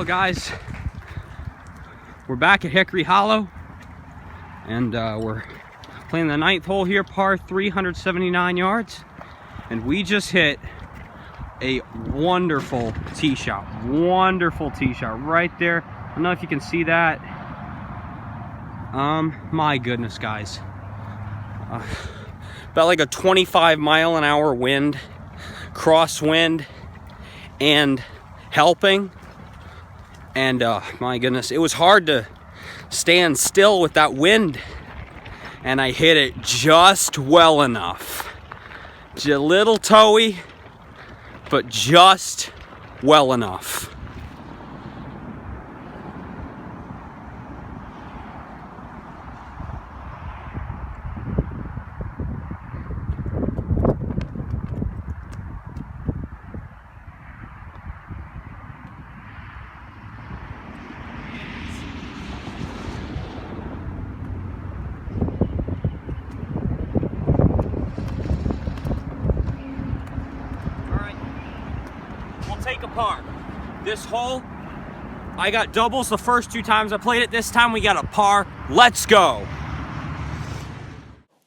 Well, guys, we're back at Hickory Hollow, and we're playing the 9th hole here, par 379 yards, and we just hit a wonderful tee shot. Wonderful tee shot right there. I don't know if you can see that. My goodness, guys. About like a 25-mile-an-hour wind, crosswind, and helping. And my goodness, it was hard to stand still with that wind. And I hit it just well enough. Just a little toey, but just well enough. Take a par. This hole, I got doubles the first 2 times I played it. This time we got a par. Let's go.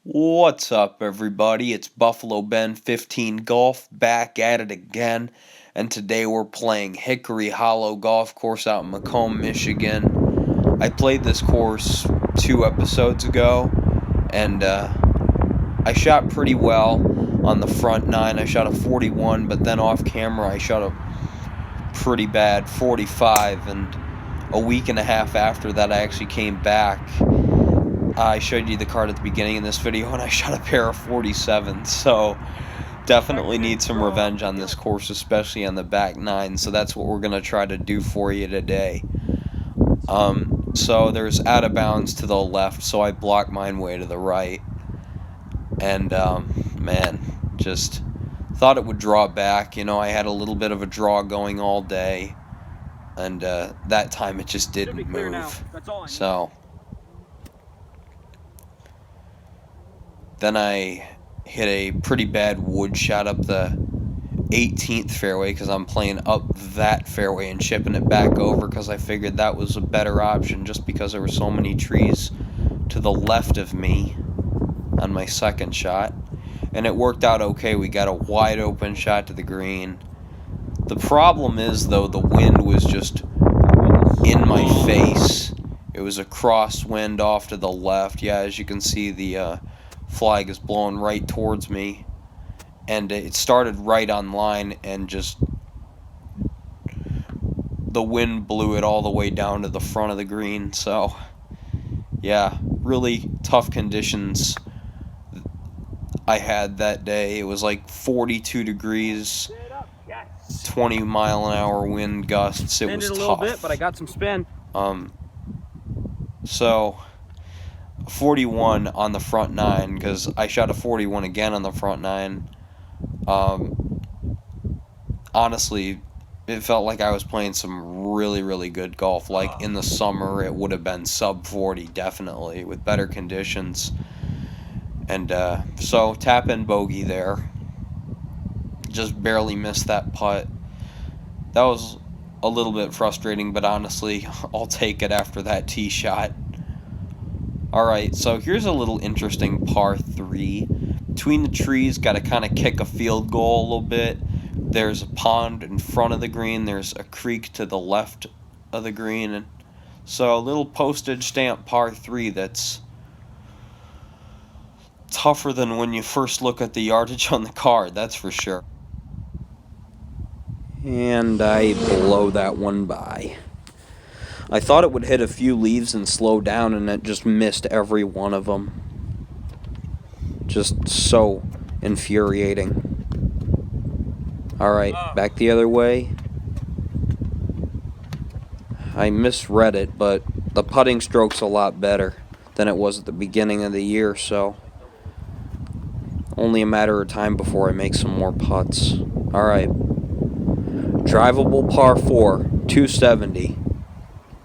What's up, everybody? It's Buffalo Ben 15 Golf back at it again, and today we're playing Hickory Hollow Golf Course out in Macomb, Michigan. I played this course 2 episodes ago, and I shot pretty well on the front 9. I shot a 41, but then off camera I shot a pretty bad 45, and a week and a half after that I actually came back. I showed you the card at the beginning of this video, and I shot a pair of 47s, so definitely need some revenge on this course, especially on the back 9, so that's what we're going to try to do for you today. So there's out of bounds to the left, so I blocked mine way to the right, and man, just thought it would draw back. You know, I had a little bit of a draw going all day, and that time it just didn't move. So then I hit a pretty bad wood shot up the 18th fairway because I'm playing up that fairway and chipping it back over because I figured that was a better option just because there were so many trees to the left of me on my second shot. And it worked out okay. We got a wide open shot to the green. The problem is, though, the wind was just in my face. It was a crosswind off to the left. Yeah, as you can see, the flag is blowing right towards me. And it started right on line, and just the wind blew it all the way down to the front of the green. So, yeah, really tough conditions I had that day. It was like 42 degrees, 20-mile-an-hour wind gusts. It was tough. A little bit, but I got some spin. So 41 on the front 9, because I shot a 41 again on the front 9. Honestly, it felt like I was playing some really, really good golf. Like in the summer, it would have been sub 40, definitely, with better conditions. And so tap in bogey there. Just barely missed that putt. That was a little bit frustrating, but honestly, I'll take it after that tee shot. Alright, so here's a little interesting par 3. Between the trees, got to kind of kick a field goal a little bit. There's a pond in front of the green. There's a creek to the left of the green. And so a little postage stamp par 3 that's tougher than when you first look at the yardage on the card, that's for sure. And I blow that one by. I thought it would hit a few leaves and slow down, and it just missed every one of them. Just so infuriating. Alright, back the other way. I misread it, but the putting stroke's a lot better than it was at the beginning of the year, so only a matter of time before I make some more putts. Alright. Drivable par 4, 270.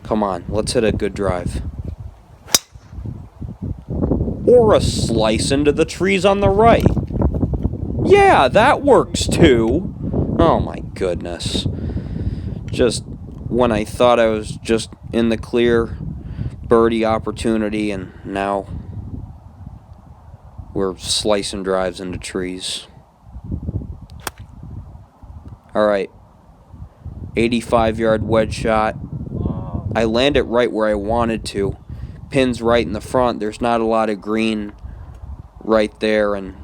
Come on, let's hit a good drive. Or a slice into the trees on the right. Yeah, that works too. Oh my goodness. Just when I thought I was just in the clear, birdie opportunity, and now we're slicing drives into trees. All right, 85-yard wedge shot. I land it right where I wanted to. Pin's right in the front. There's not a lot of green right there, and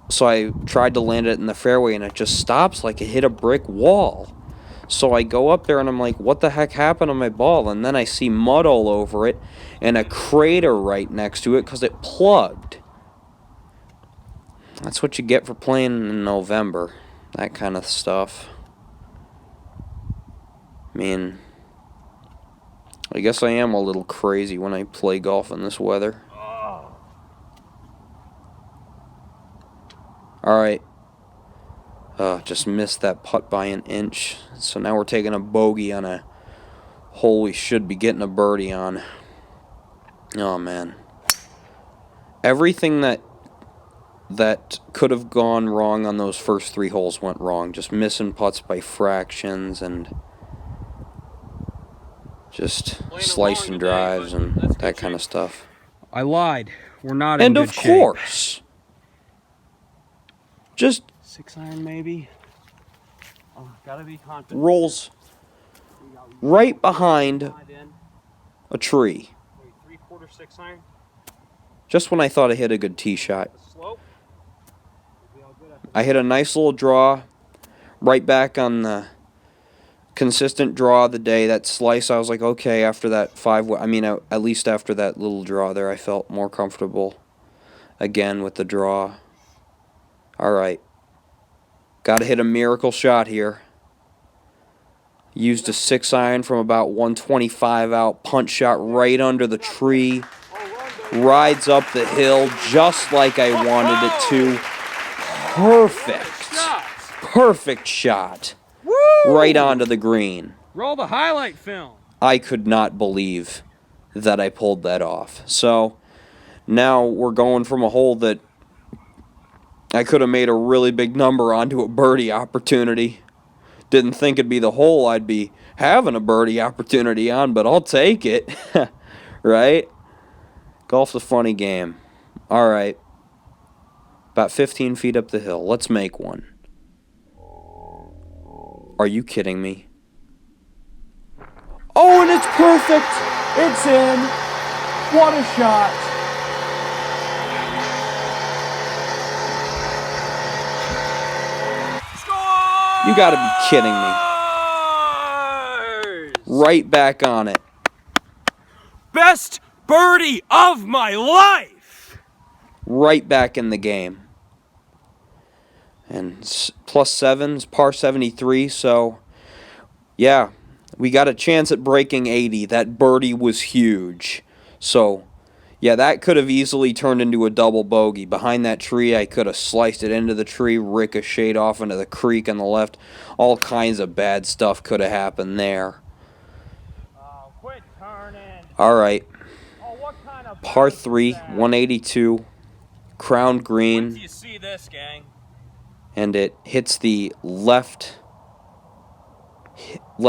so I tried to land it in the fairway, and it just stops like it hit a brick wall. So I go up there, and I'm like, what the heck happened to my ball? And then I see mud all over it and a crater right next to it because it plugged. That's what you get for playing in November. That kind of stuff. I mean, I guess I am a little crazy when I play golf in this weather. Alright. Just missed that putt by an inch. So now we're taking a bogey on a hole we should be getting a birdie on. Oh, man. Everything that could have gone wrong on those first 3 holes went wrong. Just missing putts by fractions and just slicing drives and that kind of stuff. I lied. We're not in good shape. And of course, just 6-iron maybe. Oh, gotta be confident. Rolls right behind a tree. 3/4 6-iron. Just when I thought I hit a good tee shot. I hit a nice little draw right back on the consistent draw of the day. That slice, I was like, okay, after that at least after that little draw there, I felt more comfortable again with the draw. All right. Got to hit a miracle shot here. Used a 6-iron from about 125 out. Punch shot right under the tree. Rides up the hill just like I wanted it to. Perfect shot. Right onto the green. Roll the highlight film. I could not believe that I pulled that off. So now we're going from a hole that I could have made a really big number onto a birdie opportunity. Didn't think it'd be the hole I'd be having a birdie opportunity on, but I'll take it. Right? Golf's a funny game. All right. About 15 feet up the hill. Let's make one. Are you kidding me? Oh, and it's perfect. It's in. What a shot. You gotta be kidding me. Right back on it. Best birdie of my life. Right back in the game. And +7's par 73, so yeah, we got a chance at breaking 80. That birdie was huge. So yeah, that could have easily turned into a double bogey. Behind that tree, I could have sliced it into the tree, ricocheted off into the creek on the left. All kinds of bad stuff could have happened there. Oh, quit turning. All right. Oh, what kind of par 3, 182, crown green. Wait till you see this, gang. And it hits the left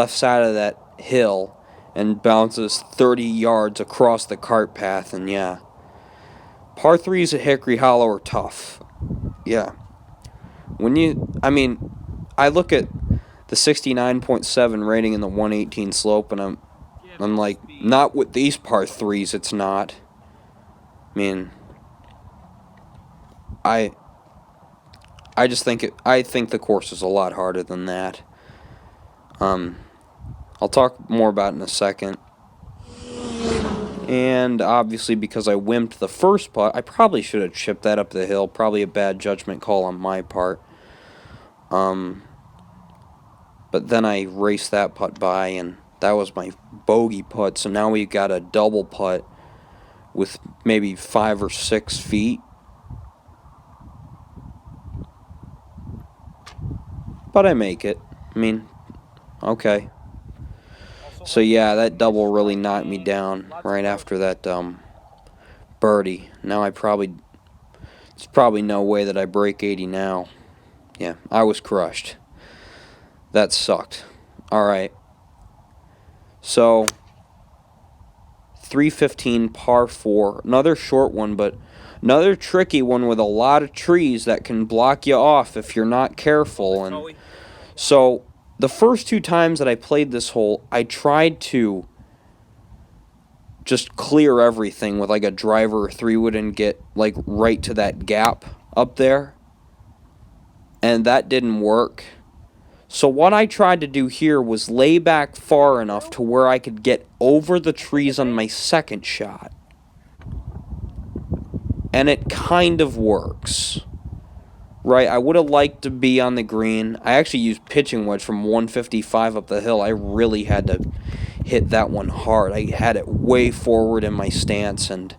side of that hill and bounces 30 yards across the cart path. And yeah, par 3s at Hickory Hollow are tough. Yeah. I look at the 69.7 rating in the 118 slope, and I'm like, not with these par 3s, it's not. I mean, I think the course is a lot harder than that. I'll talk more about it in a second. And obviously, because I wimped the first putt, I probably should have chipped that up the hill. Probably a bad judgment call on my part. But then I raced that putt by, and that was my bogey putt. So now we've got a double putt with maybe 5 or 6 feet. But I make it. I mean, okay. So yeah, that double really knocked me down right after that birdie. Now there's probably no way that I break 80 now. Yeah, I was crushed. That sucked. All right. So 315 par 4. Another short one, but another tricky one with a lot of trees that can block you off if you're not careful. And so the first 2 times that I played this hole, I tried to just clear everything with like a driver or 3-wood and get like right to that gap up there. And that didn't work. So what I tried to do here was lay back far enough to where I could get over the trees on my second shot. And it kind of works. Right, I would have liked to be on the green. I actually used pitching wedge from 155 up the hill. I really had to hit that one hard. I had it way forward in my stance and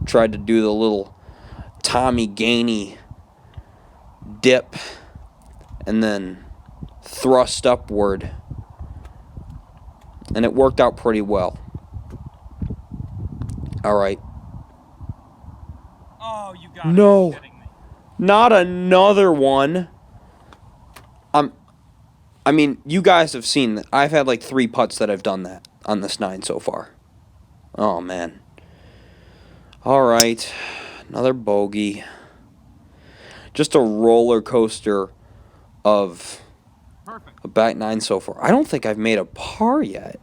tried to do the little Tommy Gainey dip and then thrust upward. And it worked out pretty well. All right. Oh, you got No. to be kidding me. Not another one. I mean, you guys have seen that. I've had like 3 putts that I've done that on this 9 so far. Oh, man. All right. Another bogey. Just a roller coaster of a back 9 so far. I don't think I've made a par yet.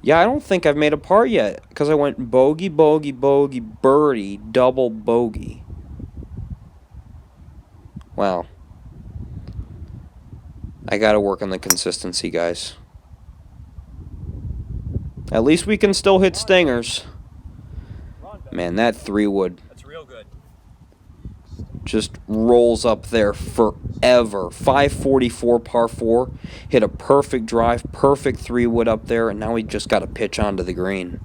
Yeah, I don't think I've made a par yet because I went bogey, bogey, bogey, birdie, double bogey. Wow. I gotta work on the consistency, guys. At least we can still hit stingers. Man, that 3-wood That's real good. just rolls up there forever. 544 par 4. Hit a perfect drive, perfect 3-wood up there, and now we just got to pitch onto the green.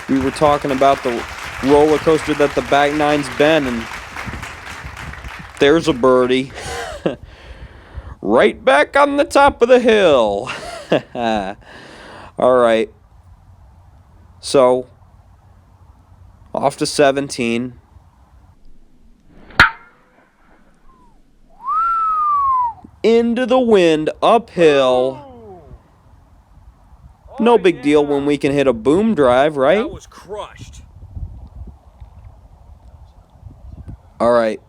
We were talking about the roller coaster that the back 9's been, and there's a birdie. Right back on the top of the hill. All right. So, off to 17. Into the wind, uphill. No big deal when we can hit a boom drive, right? That was crushed. All right.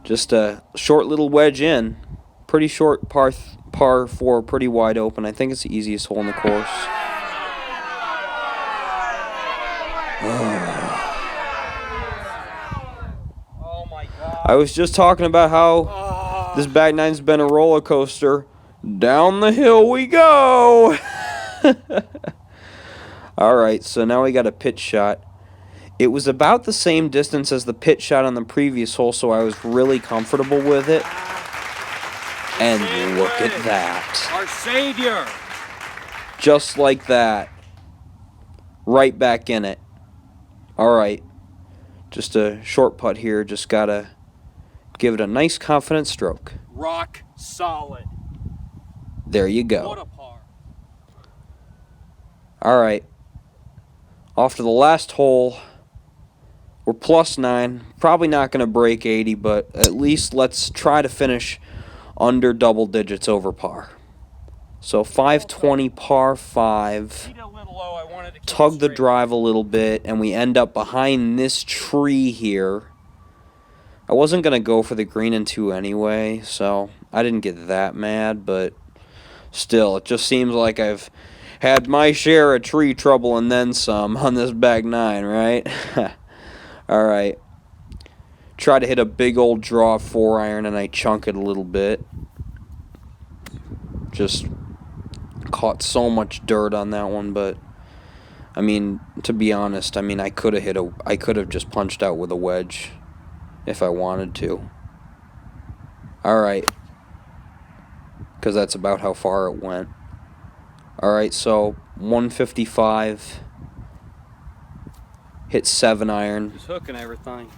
Just a short little wedge in. Pretty short par 4, pretty wide open. I think it's the easiest hole in the course. Oh my God. I was just talking about how this back 9's been a roller coaster. Down the hill we go. All right, so now we got a pitch shot. It was about the same distance as the pitch shot on the previous hole, so I was really comfortable with it. And look at that. Our savior. Just like that. Right back in it. All right. Just a short putt here. Just got to give it a nice confident stroke. Rock solid. There you go. What a par. All right. Off to the last hole. We're +9. Probably not going to break 80, but at least let's try to finish under double digits over par. So 520 par 5. Beat a little low. I wanted to keep Tug it the straight. drive a little bit, and we end up behind this tree here. I wasn't going to go for the green in 2 anyway, so I didn't get that mad, but still, it just seems like I've had my share of tree trouble and then some on this back 9, right? All right. Try to hit a big old draw 4-iron, and I chunk it a little bit. Just caught so much dirt on that one, but I mean, to be honest, I mean, I could have just punched out with a wedge if I wanted to. All right. Because that's about how far it went. All right, so 155. Hit 7-iron. Just hooking everything.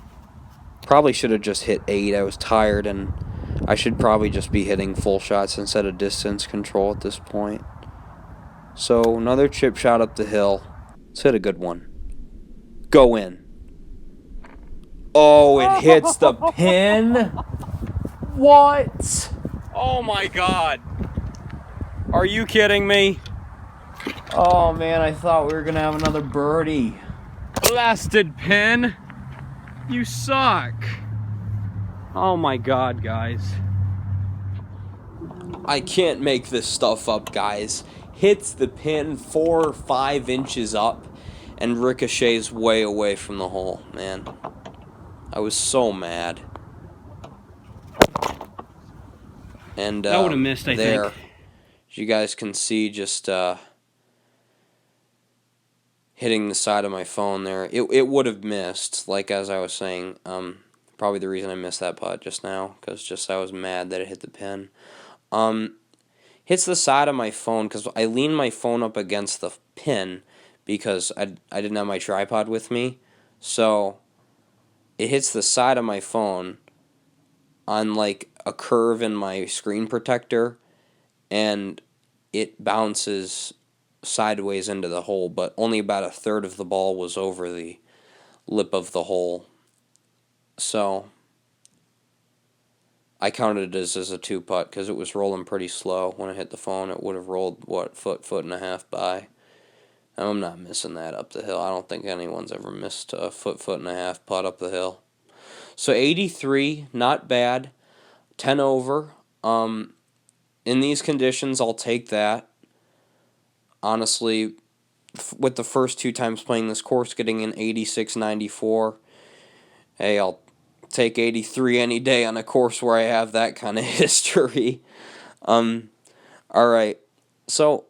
Probably should have just hit 8. I was tired, and I should probably just be hitting full shots instead of distance control at this point. So another chip shot up the hill. Let's hit a good one. Go in. Oh, it hits the pin. What? Oh my God. Are you kidding me? Oh man, I thought we were gonna have another birdie. Blasted pin. You suck. Oh my God, guys. I can't make this stuff up, guys. Hits the pin 4 or 5 inches up and ricochets way away from the hole, man. I was so mad. And That would have missed, I there, think. as you guys can see, just hitting the side of my phone there. It would have missed, like as I was saying. Probably the reason I missed that putt just now, because just I was mad that it hit the pin. Hits the side of my phone because I leaned my phone up against the pin because I didn't have my tripod with me. So it hits the side of my phone on like a curve in my screen protector, and it bounces sideways into the hole, but only about a third of the ball was over the lip of the hole. So I counted it as a 2-putt because it was rolling pretty slow. When I hit the phone, it would have rolled, foot and a half by. I'm not missing that up the hill. I don't think anyone's ever missed a foot and a half putt up the hill. So 83, not bad. 10 over. In these conditions, I'll take that. Honestly, with the first 2 times playing this course, getting an 86-94, hey, I'll take 83 any day on a course where I have that kind of history. All right. So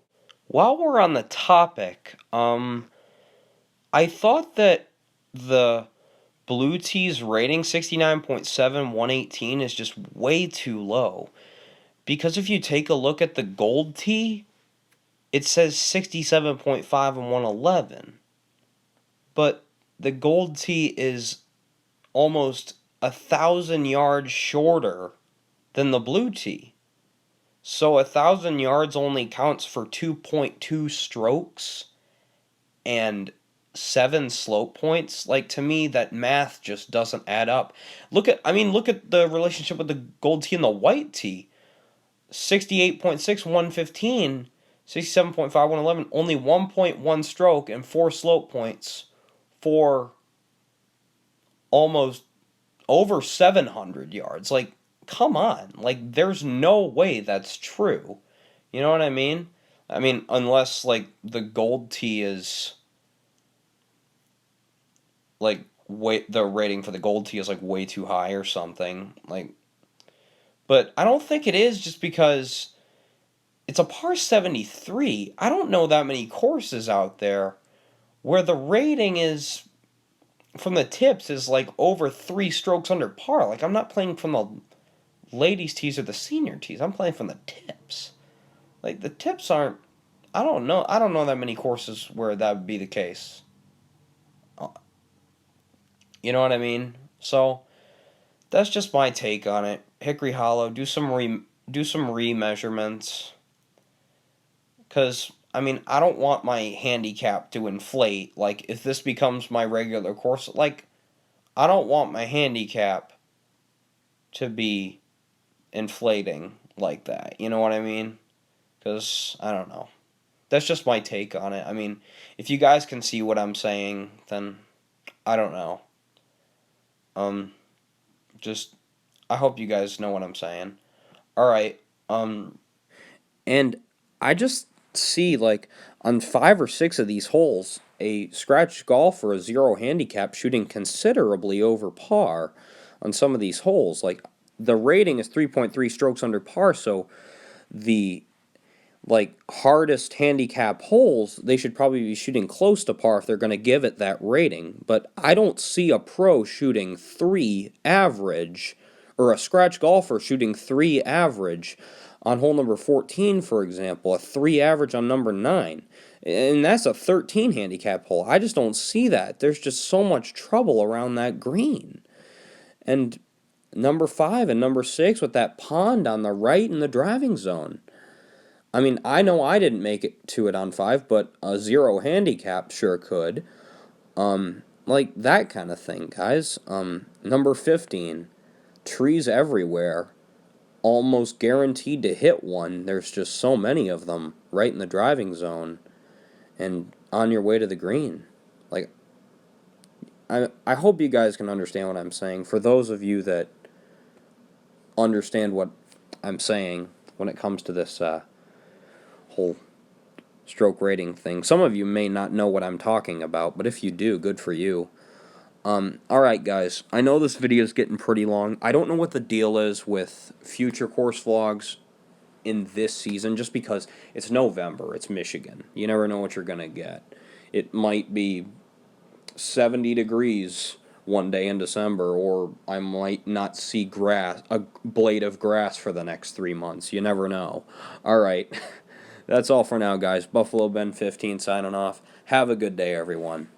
while we're on the topic, I thought that the blue tee's rating 69.7 118 is just way too low, because if you take a look at the gold tee, it says 67.5 and 111, but the gold tee is almost 1,000 yards shorter than the blue tee. So 1,000 yards only counts for 2.2 strokes and 7 slope points. Like, to me, that math just doesn't add up. Look at the relationship with the gold tee and the white tee. 68.6 115, 67.5 111, only 1.1 stroke and 4 slope points for almost over 700 yards. Like, come on. Like, there's no way that's true. You know what I mean? I mean, unless, like, the gold tee is, like, the rating for the gold tee is, like, way too high or something. Like, but I don't think it is, just because it's a par 73. I don't know that many courses out there where the rating is from the tips is like over 3 strokes under par. Like, I'm not playing from the ladies' tees or the senior tees. I'm playing from the tips. Like, the tips aren't. I don't know that many courses where that would be the case. You know what I mean? So that's just my take on it. Hickory Hollow, do some remeasurements. Because, I mean, I don't want my handicap to inflate. Like, if this becomes my regular course, like, I don't want my handicap to be inflating like that. You know what I mean? Because, I don't know. That's just my take on it. I mean, if you guys can see what I'm saying, then I don't know. Just, I hope you guys know what I'm saying. Alright, and I just see, like, on 5 or 6 of these holes, a scratch golf or a 0 handicap shooting considerably over par on some of these holes. Like, the rating is 3.3 strokes under par, so the, like, hardest handicap holes, they should probably be shooting close to par if they're going to give it that rating. But I don't see a pro shooting 3 average, or a scratch golfer shooting 3 average on hole number 14, for example, a 3 average on number 9. And that's a 13 handicap hole. I just don't see that. There's just so much trouble around that green. And number 5 and number 6 with that pond on the right in the driving zone. I mean, I know I didn't make it to it on 5, but a 0 handicap sure could. Like, that kind of thing, guys. Number 15, trees everywhere. almost guaranteed to hit one. There's just so many of them right in the driving zone and on your way to the green. Like, I hope you guys can understand what I'm saying. For those of you that understand what I'm saying when it comes to this whole stroke rating thing, some of you may not know what I'm talking about, but if you do, good for you. Alright guys, I know this video is getting pretty long. I don't know what the deal is with future course vlogs in this season, just because it's November, it's Michigan. You never know what you're going to get. It might be 70 degrees one day in December, or I might not see a blade of grass for the next 3 months. You never know. Alright, that's all for now guys. Buffalo Ben 15 signing off. Have a good day everyone.